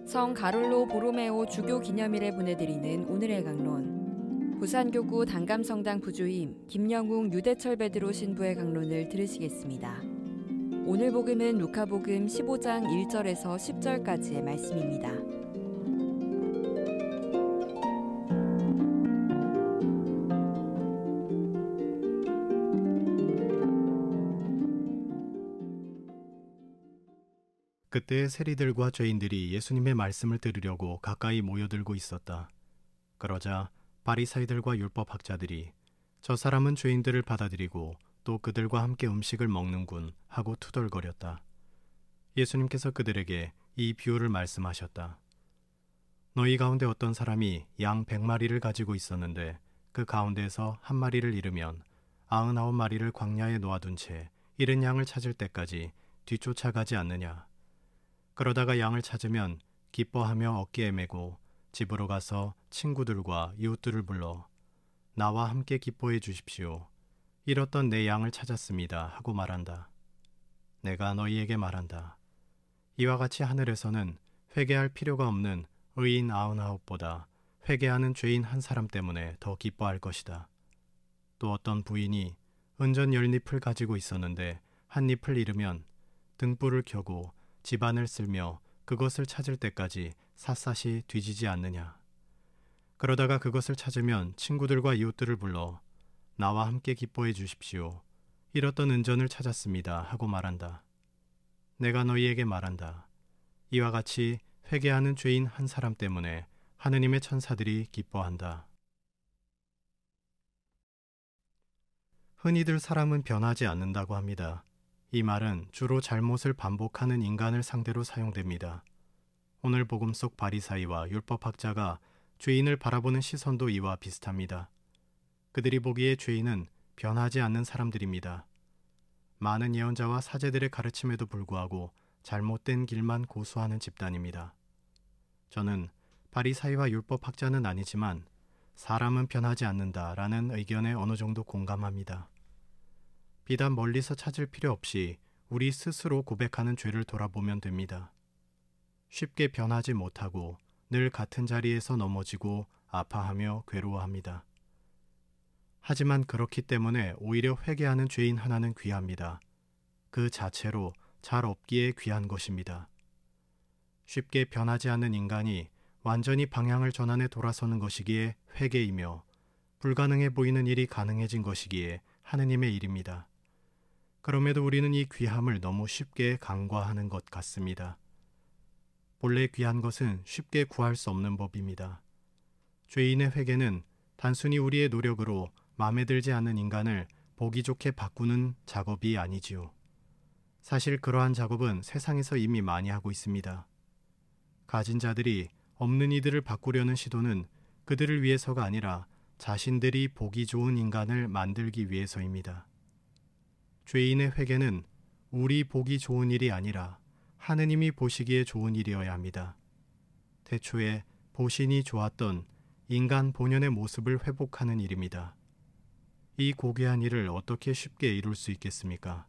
성 가롤로 보로메오 주교 기념일에 보내드리는 오늘의 강론. 부산교구 단감성당 부주임 김영웅 유대철 베드로 신부의 강론을 들으시겠습니다. 오늘 복음은 루카복음 15장 1절에서 10절까지의 말씀입니다. 그때 세리들과 죄인들이 예수님의 말씀을 들으려고 가까이 모여들고 있었다. 그러자 바리사이들과 율법학자들이 저 사람은 죄인들을 받아들이고 또 그들과 함께 음식을 먹는군 하고 투덜거렸다. 예수님께서 그들에게 이 비유를 말씀하셨다. 너희 가운데 어떤 사람이 양 100마리를 가지고 있었는데 그 가운데에서 한 마리를 잃으면 99마리를 광야에 놓아둔 채 잃은 양을 찾을 때까지 뒤쫓아가지 않느냐. 그러다가 양을 찾으면 기뻐하며 어깨에 메고 집으로 가서 친구들과 이웃들을 불러 나와 함께 기뻐해 주십시오. 잃었던 내 양을 찾았습니다 하고 말한다. 내가 너희에게 말한다. 이와 같이 하늘에서는 회개할 필요가 없는 의인 99보다 회개하는 죄인 한 사람 때문에 더 기뻐할 것이다. 또 어떤 부인이 은전 10잎을 가지고 있었는데 한 잎을 잃으면 등불을 켜고 집안을 쓸며 그것을 찾을 때까지 샅샅이 뒤지지 않느냐. 그러다가 그것을 찾으면 친구들과 이웃들을 불러 나와 함께 기뻐해 주십시오. 잃었던 은전을 찾았습니다 하고 말한다. 내가 너희에게 말한다. 이와 같이 회개하는 죄인 한 사람 때문에 하느님의 천사들이 기뻐한다. 흔히들 사람은 변하지 않는다고 합니다. 이 말은 주로 잘못을 반복하는 인간을 상대로 사용됩니다. 오늘 복음 속 바리사이와 율법학자가 죄인을 바라보는 시선도 이와 비슷합니다. 그들이 보기에 죄인은 변하지 않는 사람들입니다. 많은 예언자와 사제들의 가르침에도 불구하고 잘못된 길만 고수하는 집단입니다. 저는 바리사이와 율법학자는 아니지만 사람은 변하지 않는다라는 의견에 어느 정도 공감합니다. 비단 멀리서 찾을 필요 없이 우리 스스로 고백하는 죄를 돌아보면 됩니다. 쉽게 변하지 못하고 늘 같은 자리에서 넘어지고 아파하며 괴로워합니다. 하지만 그렇기 때문에 오히려 회개하는 죄인 하나는 귀합니다. 그 자체로 잘 없기에 귀한 것입니다. 쉽게 변하지 않는 인간이 완전히 방향을 전환해 돌아서는 것이기에 회개이며 불가능해 보이는 일이 가능해진 것이기에 하느님의 일입니다. 그럼에도 우리는 이 귀함을 너무 쉽게 간과하는 것 같습니다. 본래 귀한 것은 쉽게 구할 수 없는 법입니다. 죄인의 회개는 단순히 우리의 노력으로 마음에 들지 않는 인간을 보기 좋게 바꾸는 작업이 아니지요. 사실 그러한 작업은 세상에서 이미 많이 하고 있습니다. 가진 자들이 없는 이들을 바꾸려는 시도는 그들을 위해서가 아니라 자신들이 보기 좋은 인간을 만들기 위해서입니다. 죄인의 회개는 우리 보기 좋은 일이 아니라 하느님이 보시기에 좋은 일이어야 합니다. 태초에 보신이 좋았던 인간 본연의 모습을 회복하는 일입니다. 이 고귀한 일을 어떻게 쉽게 이룰 수 있겠습니까?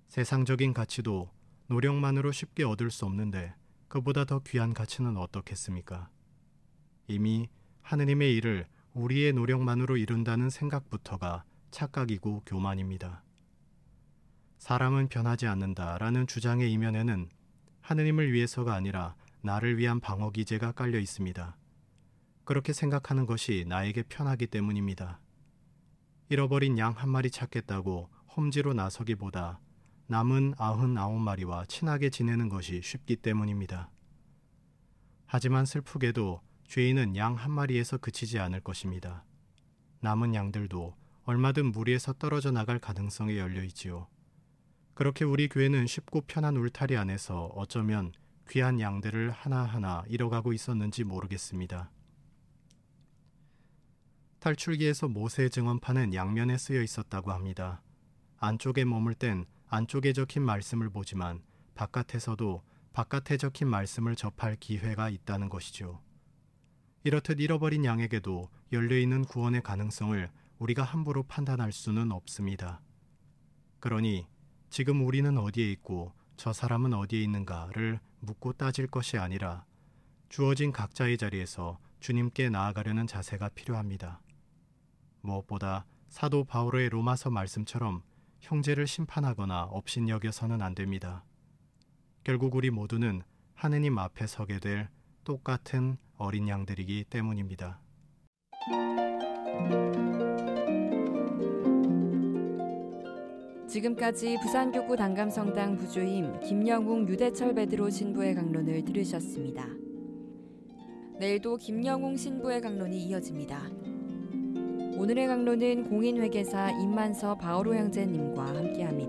세상적인 가치도 노력만으로 쉽게 얻을 수 없는데 그보다 더 귀한 가치는 어떻겠습니까? 이미 하느님의 일을 우리의 노력만으로 이룬다는 생각부터가 착각이고 교만입니다. 사람은 변하지 않는다라는 주장의 이면에는 하느님을 위해서가 아니라 나를 위한 방어 기제가 깔려 있습니다. 그렇게 생각하는 것이 나에게 편하기 때문입니다. 잃어버린 양 한 마리 찾겠다고 험지로 나서기보다 남은 99마리와 친하게 지내는 것이 쉽기 때문입니다. 하지만 슬프게도 죄인은 양 한 마리에서 그치지 않을 것입니다. 남은 양들도 얼마든 무리에서 떨어져 나갈 가능성이 열려 있지요. 그렇게 우리 교회는 쉽고 편한 울타리 안에서 어쩌면 귀한 양들을 하나하나 잃어가고 있었는지 모르겠습니다. 탈출기에서 모세의 증언판은 양면에 쓰여 있었다고 합니다. 안쪽에 머물 땐 안쪽에 적힌 말씀을 보지만 바깥에서도 바깥에 적힌 말씀을 접할 기회가 있다는 것이죠. 이렇듯 잃어버린 양에게도 열려있는 구원의 가능성을 우리가 함부로 판단할 수는 없습니다. 그러니 지금 우리는 어디에 있고 저 사람은 어디에 있는가를 묻고 따질 것이 아니라 주어진 각자의 자리에서 주님께 나아가려는 자세가 필요합니다. 무엇보다 사도 바울의 로마서 말씀처럼 형제를 심판하거나 업신여겨서는 안 됩니다. 결국 우리 모두는 하느님 앞에 서게 될 똑같은 어린 양들이기 때문입니다. 지금까지 부산교구 단감성당 부주임 김영웅 유대철 베드로 신부의 강론을 들으셨습니다. 내일도 김영웅 신부의 강론이 이어집니다. 오늘의 강론은 공인회계사 임만서 바오로 형제님과 함께합니다.